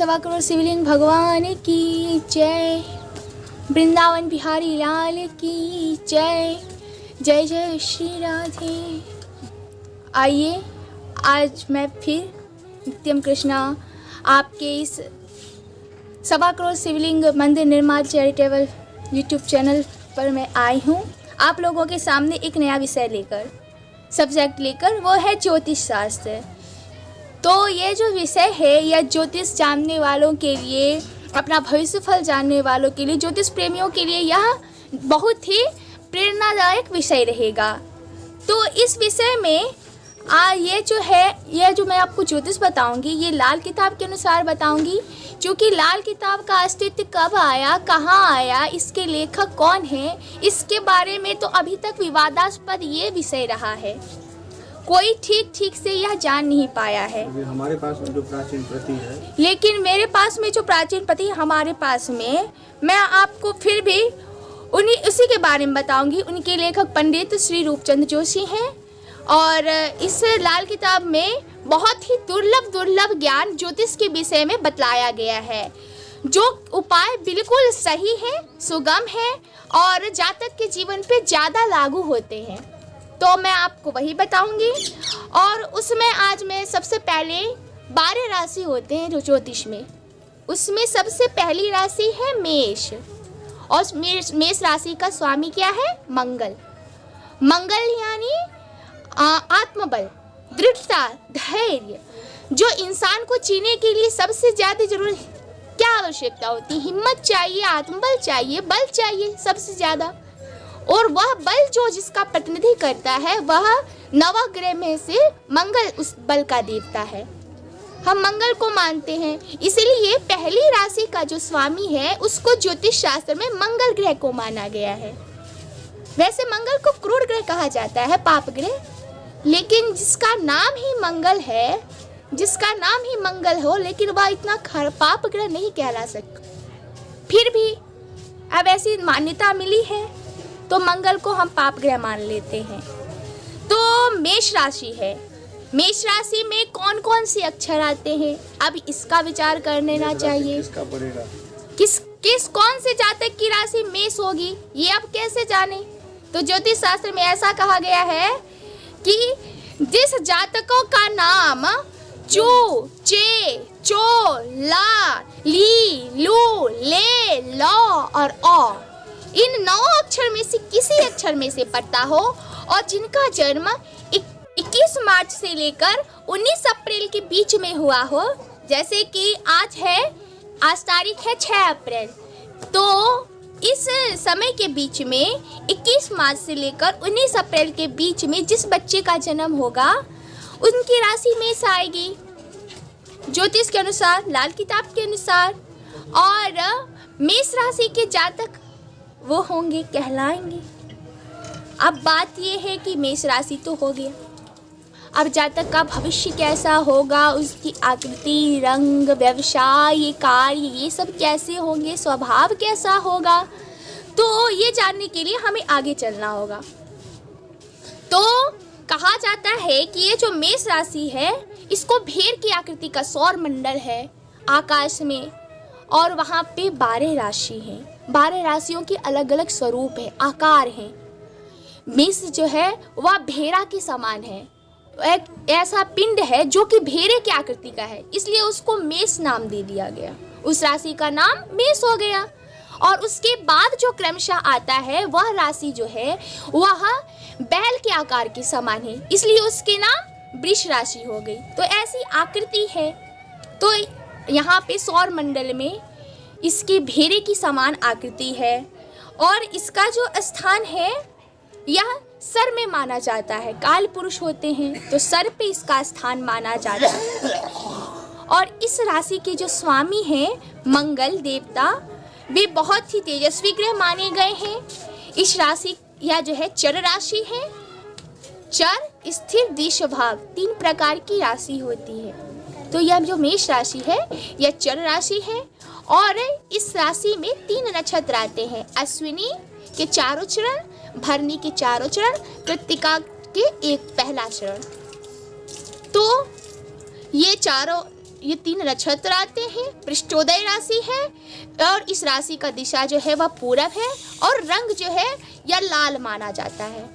सवा करोड़ शिवलिंग भगवान की जय। वृंदावन बिहारी लाल की जय। जय जय श्री राधे। आइए आज मैं फिर नित्यम कृष्णा आपके इस सवा करोड़ शिवलिंग मंदिर निर्माण चैरिटेबल यूट्यूब चैनल पर मैं आई हूँ आप लोगों के सामने एक नया विषय लेकर, सब्जेक्ट लेकर, वो है ज्योतिष शास्त्र। तो ये जो विषय है यह ज्योतिष जानने वालों के लिए, अपना भविष्य फल जानने वालों के लिए, ज्योतिष प्रेमियों के लिए यह बहुत ही प्रेरणादायक विषय रहेगा। तो इस विषय में ये जो मैं आपको ज्योतिष बताऊंगी ये लाल किताब के अनुसार बताऊंगी, क्योंकि लाल किताब का अस्तित्व कब आया, कहाँ आया, इसके लेखक कौन है, इसके बारे में तो अभी तक विवादास्पद ये विषय रहा है। कोई ठीक से यह जान नहीं पाया है। हमारे पास में जो प्राचीन प्रति है, लेकिन मेरे पास में जो प्राचीन प्रति हमारे पास में, मैं आपको फिर भी उसी के बारे में बताऊंगी। उनके लेखक पंडित श्री रूपचंद जोशी हैं और इस लाल किताब में बहुत ही दुर्लभ ज्ञान ज्योतिष के विषय में बतलाया गया है, जो उपाय बिल्कुल सही है, सुगम है और जातक के जीवन पे ज़्यादा लागू होते हैं। तो मैं आपको वही बताऊंगी। और उसमें आज मैं सबसे पहले 12 राशि होते हैं जो ज्योतिष में, उसमें सबसे पहली राशि है मेष। और मेष राशि का स्वामी क्या है? मंगल यानी आत्मबल, दृढ़ता, धैर्य। जो इंसान को जीने के लिए सबसे ज्यादा जरूरी क्या आवश्यकता होती है? हिम्मत चाहिए, आत्मबल चाहिए, बल चाहिए सबसे ज्यादा। और वह बल जो जिसका प्रतिनिधि करता है वह नवग्रह में से मंगल उस बल का देवता है। हम मंगल को मानते हैं, इसीलिए पहली राशि का जो स्वामी है उसको ज्योतिष शास्त्र में मंगल ग्रह को माना गया है। वैसे मंगल को क्रूर ग्रह कहा जाता है, पाप ग्रह, लेकिन जिसका नाम ही मंगल हो लेकिन वह इतना पाप ग्रह नहीं कहला सकता। फिर भी अब ऐसी मान्यता मिली है तो मंगल को हम पाप ग्रह मान लेते हैं। तो मेष राशि है, मेष राशि में कौन कौन से अक्षर आते हैं, अब इसका विचार कर लेना चाहिए। किस कौन से जातक की राशि मेष होगी ये अब कैसे जाने? तो ज्योतिष शास्त्र में ऐसा कहा गया है कि जिस जातकों का नाम चू, चे, चो, ला, ली, लू, ले, लौ और औ, इन 9 अक्षर में से किसी अक्षर में से पड़ता हो और जिनका जन्म 21 मार्च से लेकर 19 अप्रैल के बीच में हुआ हो, जैसे कि आज तारीख है 6 अप्रैल, तो इस समय के बीच में 21 मार्च से लेकर 19 अप्रैल के बीच में जिस बच्चे का जन्म होगा उनकी राशि मेष आएगी ज्योतिष के अनुसार, लाल किताब के अनुसार। और मेष राशि के जातक वो होंगे, कहलाएंगे। अब बात ये है कि मेष राशि तो हो गया, अब जातक का भविष्य कैसा होगा, उसकी आकृति, रंग, व्यवसाय, कार्य, ये सब कैसे होंगे, स्वभाव कैसा होगा, तो ये जानने के लिए हमें आगे चलना होगा। तो कहा जाता है कि ये जो मेष राशि है इसको भेड़ की आकृति का सौर मंडल है आकाश में, और वहाँ पे 12 राशि हैं। 12 राशियों के अलग अलग स्वरूप है, आकार हैं। मेष जो है वह भेड़ा के समान है, एक ऐसा पिंड है जो कि भेड़े की आकृति का है, इसलिए उसको मेष नाम दे दिया गया, उस राशि का नाम मेष हो गया। और उसके बाद जो क्रमशः आता है वह राशि जो है वह बैल के आकार के समान है, इसलिए उसके नाम वृष राशि हो गई। तो ऐसी आकृति है। तो यहाँ पे सौर मंडल में इसकी भेड़े की समान आकृति है और इसका जो स्थान है यह सर में माना जाता है। काल पुरुष होते हैं तो सर पे इसका स्थान माना जाता है। और इस राशि के जो स्वामी हैं मंगल देवता, वे बहुत ही तेजस्वी ग्रह माने गए हैं। इस राशि यह जो है चर राशि है। चर, स्थिर, दिश भाग 3 प्रकार की राशि होती है। तो यह जो मेष राशि है यह चर राशि है और इस राशि में 3 नक्षत्र आते हैं, अश्विनी के 4 चरण, भरनी के 4 चरण, कृत्तिका के एक पहला चरण। तो ये चारों ये 3 नक्षत्र आते हैं, पृष्ठोदय राशि है और इस राशि का दिशा जो है वह पूरब है और रंग जो है यह लाल माना जाता है।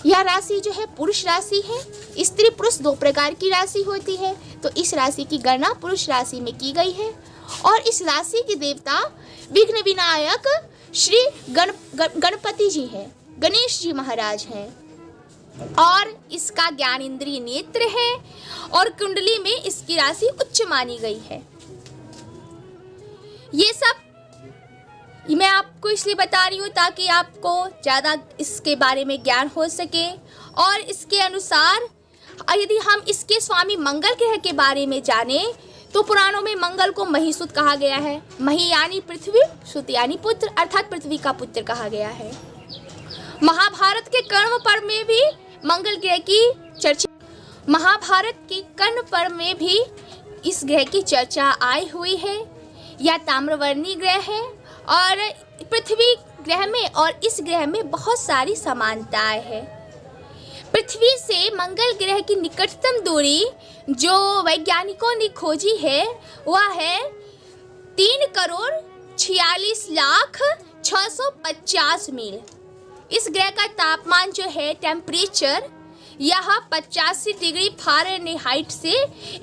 यह राशि जो है पुरुष राशि है। स्त्री पुरुष 2 प्रकार की राशि होती है, तो इस राशि की गणना पुरुष राशि में की गई है और इस राशि के देवता विघ्न विनायक श्री गणपति जी हैं, गणेश जी महाराज हैं और इसका ज्ञान इंद्रिय नेत्र है और कुंडली में इसकी राशि उच्च मानी गई है। ये सब मैं आपको इसलिए बता रही हूँ ताकि आपको ज़्यादा इसके बारे में ज्ञान हो सके। और इसके अनुसार यदि हम इसके स्वामी मंगल ग्रह के बारे में जाने तो पुराणों में मंगल को महिसुत कहा गया है। मही यानी पृथ्वी, सुत यानी पुत्र, अर्थात पृथ्वी का पुत्र कहा गया है। महाभारत के कर्ण पर्व में भी मंगल ग्रह की चर्चा, महाभारत के कर्ण पर्व में भी इस ग्रह की चर्चा आई हुई है। यह ताम्रवर्णी ग्रह है और पृथ्वी ग्रह में और इस ग्रह में बहुत सारी समानताएं हैं। पृथ्वी से मंगल ग्रह की निकटतम दूरी जो वैज्ञानिकों ने खोजी है वह है 3,46,650 मील। इस ग्रह का तापमान जो है टेम्परेचर यह 85 डिग्री फ़ारेनहाइट से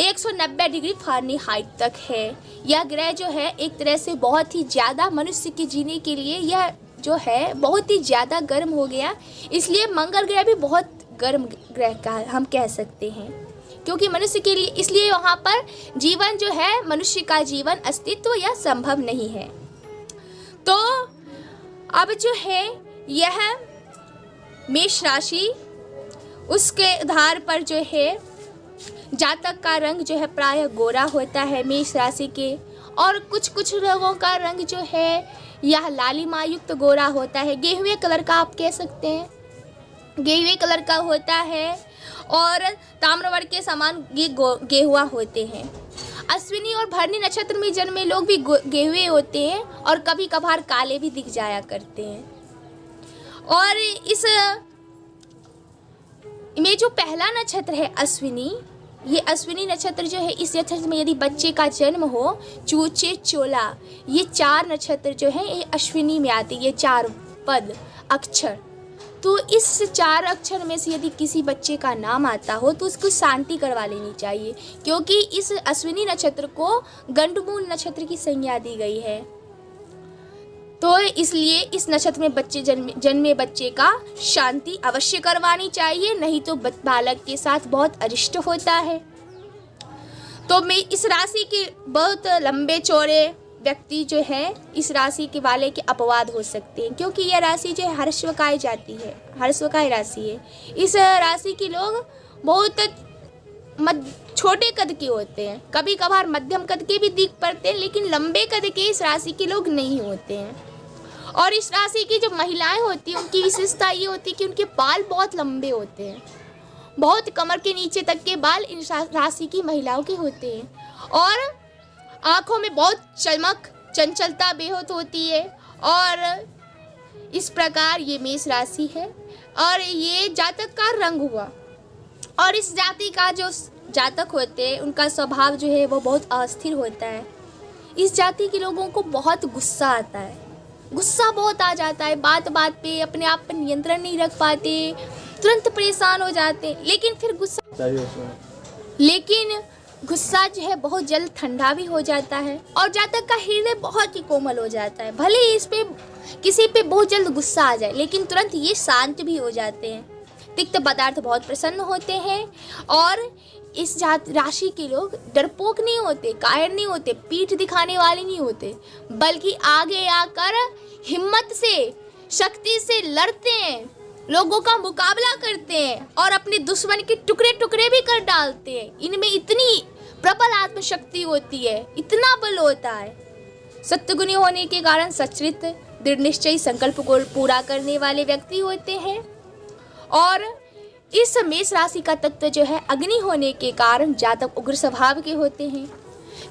190 डिग्री फ़ारेनहाइट तक है। यह ग्रह जो है एक तरह से बहुत ही ज़्यादा मनुष्य के जीने के लिए यह जो है बहुत ही ज़्यादा गर्म हो गया, इसलिए मंगल ग्रह भी बहुत गर्म ग्रह का हम कह सकते हैं क्योंकि मनुष्य के लिए, इसलिए वहाँ पर जीवन जो है मनुष्य का जीवन अस्तित्व यह संभव नहीं है। तो अब जो है यह मेष राशि, उसके आधार पर जो है जातक का रंग जो है प्रायः गोरा होता है मेष राशि के, और कुछ लोगों का रंग जो है यह लालिमा युक्त गोरा होता है, गेहुए कलर का आप कह सकते हैं, गेहुए कलर का होता है और ताम्रवर्ण के समान ये गेहुआ होते हैं। अश्विनी और भरणी नक्षत्र में जन्मे लोग भी गेहुए होते हैं और कभी कभार काले भी दिख जाया करते हैं। और इस में जो पहला नक्षत्र है अश्विनी, ये अश्विनी नक्षत्र जो है इस नक्षत्र में यदि बच्चे का जन्म हो, चूचे, चोला, ये 4 नक्षत्र जो है ये अश्विनी में आते, ये 4 पद अक्षर। तो इस 4 अक्षर में से यदि किसी बच्चे का नाम आता हो तो उसको शांति करवा लेनी चाहिए क्योंकि इस अश्विनी नक्षत्र को गंडमूल नक्षत्र की संज्ञा दी गई है। तो इसलिए इस नक्षत्र में बच्चे जन्मे बच्चे का शांति अवश्य करवानी चाहिए, नहीं तो बालक के साथ बहुत अरिष्ट होता है। तो मैं इस राशि के बहुत लंबे चौड़े व्यक्ति जो है इस राशि के वाले के अपवाद हो सकते हैं क्योंकि यह राशि जो है हर्षवकाय जाती है, हर्षवकाय राशि है। इस राशि के लोग बहुत छोटे कद के होते हैं, कभी कभार मध्यम कद के भी दिख पड़ते हैं, लेकिन लंबे कद के इस राशि के लोग नहीं होते हैं। और इस राशि की जो महिलाएं होती हैं उनकी विशेषता ये होती है कि उनके बाल बहुत लंबे होते हैं, बहुत कमर के नीचे तक के बाल इन राशि की महिलाओं के होते हैं और आँखों में बहुत चमक, चंचलता बेहद होती है। और इस प्रकार ये मेष राशि है और ये जातक का रंग हुआ। और इस जाति का जो जातक होते हैं उनका स्वभाव जो है वो बहुत अस्थिर होता है। इस जाति के लोगों को बहुत गुस्सा आता है, गुस्सा बहुत आ जाता है, बात बात पे अपने आप पर नियंत्रण नहीं रख पाते, तुरंत परेशान हो जाते, लेकिन फिर गुस्सा जो है बहुत जल्द ठंडा भी हो जाता है। और जातक का हृदय बहुत ही कोमल हो जाता है, भले ही इस पे किसी पे बहुत जल्द गुस्सा आ जाए लेकिन तुरंत ये शांत भी हो जाते हैं। तिक्त पदार्थ बहुत प्रसन्न होते हैं और इस राशि के लोग डरपोक नहीं होते, कायर नहीं होते, पीठ दिखाने वाले नहीं होते, बल्कि आगे आकर हिम्मत से, शक्ति से लड़ते हैं, लोगों का मुकाबला करते हैं और अपने दुश्मन के टुकड़े टुकड़े भी कर डालते हैं। इनमें इतनी प्रबल आत्मशक्ति होती है, इतना बल होता है। सत्गुणी होने के कारण सच्चित, दृढ़ निश्चयी संकल्प को पूरा करने वाले व्यक्ति होते हैं। और इस मेष राशि का तत्व जो है अग्नि होने के कारण जातक उग्र स्वभाव के होते हैं।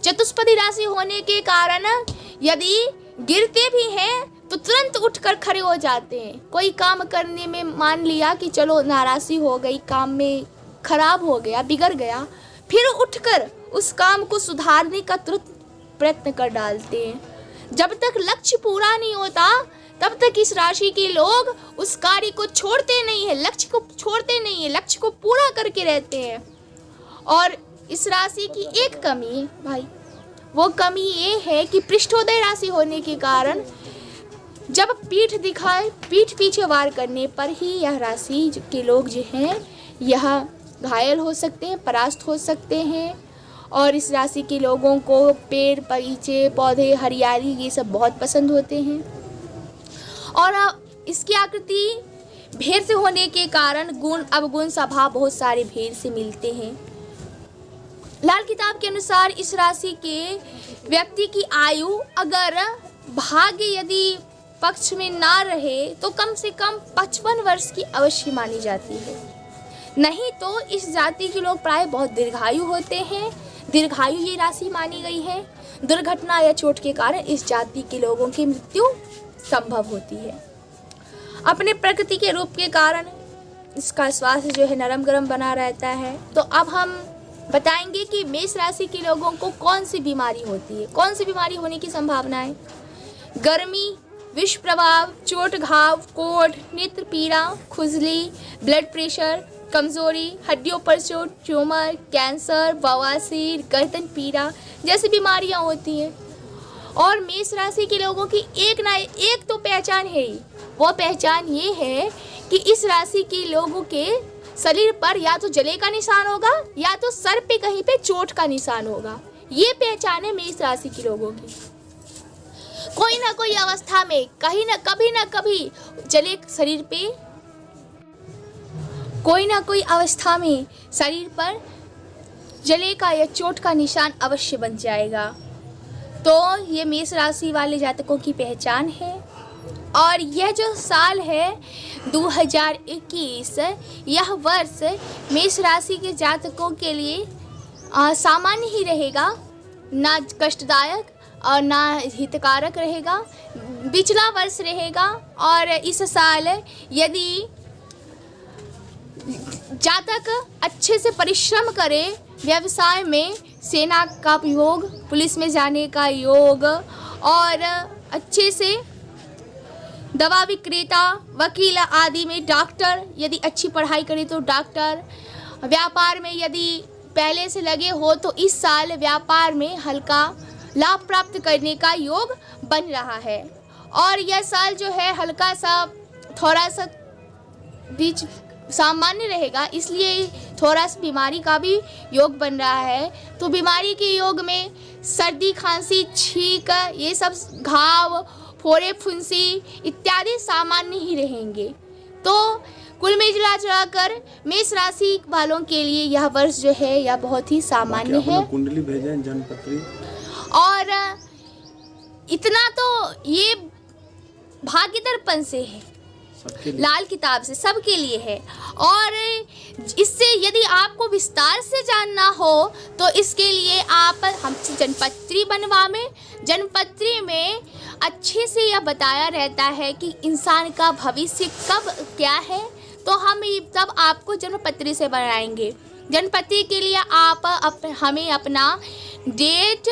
चतुष्पदी राशि होने के कारण यदि गिरते भी हैं तो तुरंत उठकर खड़े हो जाते हैं। कोई काम करने में मान लिया कि चलो नाराज़ी हो गई, काम में खराब हो गया, बिगड़ गया, फिर उठकर उस काम को सुधारने का तुरंत प्रयत्न कर डालते हैं। जब तक लक्ष्य पूरा नहीं होता तब तक इस राशि के लोग उस कार्य को छोड़ते नहीं है, लक्ष्य को छोड़ते नहीं है, लक्ष्य को पूरा करके रहते हैं। और इस राशि की एक कमी है भाई, वो कमी ये है कि पृष्ठोदय राशि होने के कारण जब पीठ दिखाए, पीठ पीछे वार करने पर ही यह राशि के लोग जो हैं यह घायल हो सकते हैं, परास्त हो सकते हैं। और इस राशि के लोगों को पेड़, बगीचे, पौधे, हरियाली ये सब बहुत पसंद होते हैं। और इसकी आकृति भेड़ से होने के कारण गुण अवगुण स्वभाव बहुत सारे भेड़ से मिलते हैं। लाल किताब के अनुसार इस राशि के व्यक्ति की आयु अगर भाग्य यदि पक्ष में ना रहे तो कम से कम 55 वर्ष की अवश्य मानी जाती है। नहीं तो इस जाति के लोग प्राय बहुत दीर्घायु होते हैं। दीर्घायु ये राशि मानी गई है। दुर्घटना या चोट के कारण इस जाति के लोगों की मृत्यु संभव होती है। अपने प्रकृति के रूप के कारण इसका स्वास्थ्य जो है नरम गरम बना रहता है। तो अब हम बताएंगे कि मेष राशि के लोगों को कौन सी बीमारी होती है, कौन सी बीमारी होने की संभावना है। गर्मी, विष प्रभाव, चोट, घाव, कोढ़, नेत्र पीड़ा, खुजली, ब्लड प्रेशर, कमजोरी, हड्डियों पर चोट, ट्यूमर, कैंसर, बवासीर, गर्दन पीड़ा जैसी बीमारियां होती हैं। और मेष राशि के लोगों की एक तो पहचान है ही, वो पहचान ये है कि इस राशि के लोगों के शरीर पर या तो जले का निशान होगा या तो सर पे कहीं पे चोट का निशान होगा। ये पहचान है मेष राशि के लोगों की। कोई ना कोई अवस्था में कहीं ना कभी जले शरीर पे, कोई ना कोई अवस्था में शरीर पर जले का या चोट का निशान अवश्य बन जाएगा। तो ये मेष राशि वाले जातकों की पहचान है। और यह जो साल है 2021, यह वर्ष मेष राशि के जातकों के लिए सामान्य ही रहेगा, ना कष्टदायक और ना हितकारक रहेगा, पिछला वर्ष रहेगा। और इस साल यदि जातक अच्छे से परिश्रम करे, व्यवसाय में सेना का योग, पुलिस में जाने का योग, और अच्छे से दवा विक्रेता, वकील आदि में, डॉक्टर यदि अच्छी पढ़ाई करे तो डॉक्टर, व्यापार में यदि पहले से लगे हो तो इस साल व्यापार में हल्का लाभ प्राप्त करने का योग बन रहा है। और यह साल जो है हल्का सा थोड़ा सा बीच सामान्य रहेगा, इसलिए थोड़ा सा बीमारी का भी योग बन रहा है। तो बीमारी के योग में सर्दी, खांसी, छींक, ये सब घाव, फोड़े, फुंसी इत्यादि सामान्य ही रहेंगे। तो कुल मिला जुलाकर मेष राशि वालों के लिए यह वर्ष जो है यह बहुत ही सामान्य है। कुंडली भेजें, जन्मपत्री। और इतना तो ये भाग्य दर्पण से है, लाल किताब से सबके लिए है। और इससे यदि आपको विस्तार से जानना हो तो इसके लिए आप हमसे जन्मपत्री बनवावें। जन्मपत्री में अच्छे से यह बताया रहता है कि इंसान का भविष्य कब क्या है, तो हम तब आपको जन्मपत्री से बनाएंगे। जन्मपत्री के लिए आप हमें अपना डेट,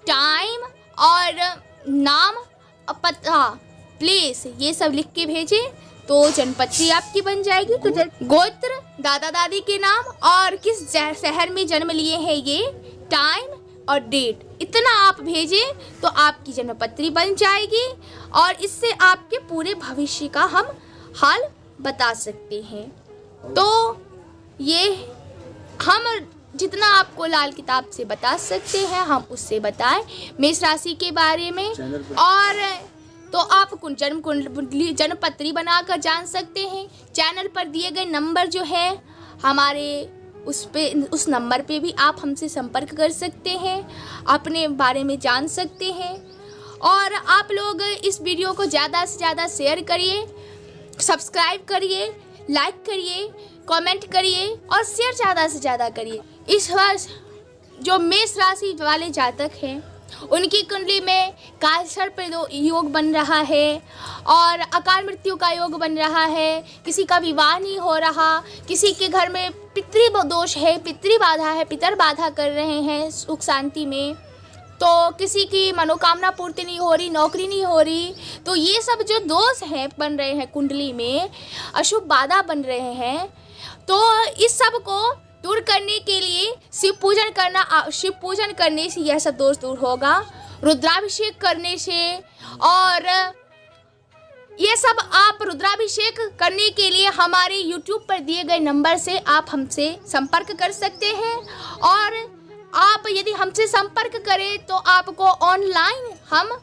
टाइम और नाम, पता, प्लेस ये सब लिख के भेजें तो जन्मपत्री आपकी बन जाएगी। तो गोत्र, दादा दादी के नाम और किस शहर में जन्म लिए हैं ये, टाइम और डेट, इतना आप भेजें तो आपकी जन्मपत्री बन जाएगी। और इससे आपके पूरे भविष्य का हम हाल बता सकते हैं। तो ये हम जितना आपको लाल किताब से बता सकते हैं हम उससे बताएं मेष राशि के बारे में। और तो आप जन्मपत्री बनाकर जान सकते हैं। चैनल पर दिए गए नंबर जो है हमारे उस नंबर पे भी आप हमसे संपर्क कर सकते हैं, अपने बारे में जान सकते हैं। और आप लोग इस वीडियो को ज़्यादा से ज़्यादा शेयर करिए, सब्सक्राइब करिए, लाइक करिए, कमेंट करिए और शेयर ज़्यादा से ज़्यादा करिए। इस वर्ष जो मेष राशि वाले जातक हैं उनकी कुंडली में काल सर्प योग बन रहा है और अकाल मृत्यु का योग बन रहा है, किसी का विवाह नहीं हो रहा, किसी के घर में पितृ दोष है, पितृ बाधा है, पितर बाधा कर रहे हैं सुख शांति में, तो किसी की मनोकामना पूर्ति नहीं हो रही, नौकरी नहीं हो रही, तो ये सब जो दोष हैं बन रहे हैं कुंडली में, अशुभ बाधा बन रहे हैं, तो इस सब को दूर करने के लिए शिव पूजन करने से यह सब दोष दूर होगा, रुद्राभिषेक करने से। और ये सब आप रुद्राभिषेक करने के लिए हमारे YouTube पर दिए गए नंबर से आप हमसे संपर्क कर सकते हैं। और आप यदि हमसे संपर्क करें तो आपको ऑनलाइन हम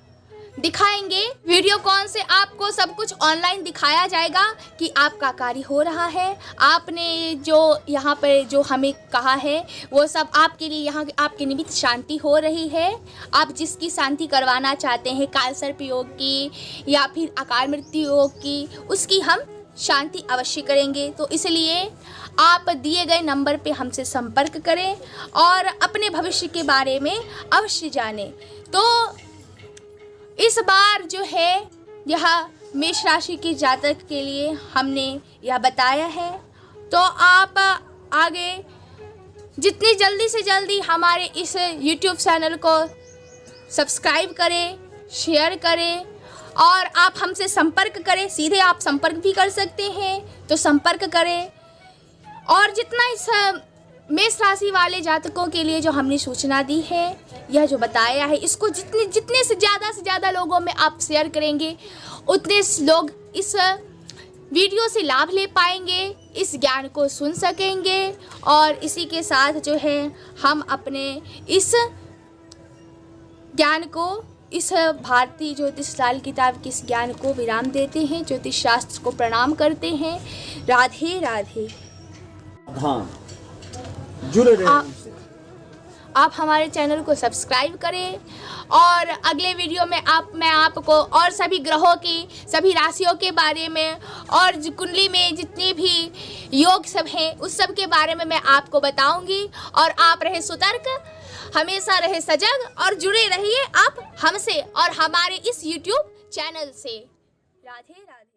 दिखाएंगे, वीडियो कॉल से आपको सब कुछ ऑनलाइन दिखाया जाएगा कि आपका कार्य हो रहा है, आपने जो यहाँ पर जो हमें कहा है वो सब आपके लिए यहाँ आपके निमित्त शांति हो रही है। आप जिसकी शांति करवाना चाहते हैं, काल सर्प योग की या फिर अकाल मृत्यु योग की, उसकी हम शांति अवश्य करेंगे। तो इसलिए आप दिए गए नंबर पे हमसे संपर्क करें और अपने भविष्य के बारे में अवश्य जानें। तो इस बार जो है यह मेष राशि के जातक के लिए हमने यह बताया है, तो आप आगे जितनी जल्दी से जल्दी हमारे इस YouTube चैनल को सब्सक्राइब करें, शेयर करें और आप हमसे संपर्क करें। सीधे आप संपर्क भी कर सकते हैं, तो संपर्क करें। और जितना इस मेष राशि वाले जातकों के लिए जो हमने सूचना दी है, यह जो बताया है, इसको जितने से ज़्यादा लोगों में आप शेयर करेंगे, उतने लोग इस वीडियो से लाभ ले पाएंगे, इस ज्ञान को सुन सकेंगे। और इसी के साथ जो है हम अपने इस ज्ञान को, इस भारतीय ज्योतिष लाल किताब के इस ज्ञान को विराम देते हैं, ज्योतिष शास्त्र को प्रणाम करते हैं। राधे राधे। हाँ, जुड़े रहें हमसे। आप हमारे चैनल को सब्सक्राइब करें और अगले वीडियो में मैं आपको और सभी ग्रहों की, सभी राशियों के बारे में और कुंडली में जितने भी योग सब हैं उस सब के बारे में मैं आपको बताऊंगी। और आप रहे सतर्क, हमेशा रहे सजग और जुड़े रहिए आप हमसे और हमारे इस YouTube चैनल से। राधे राधे।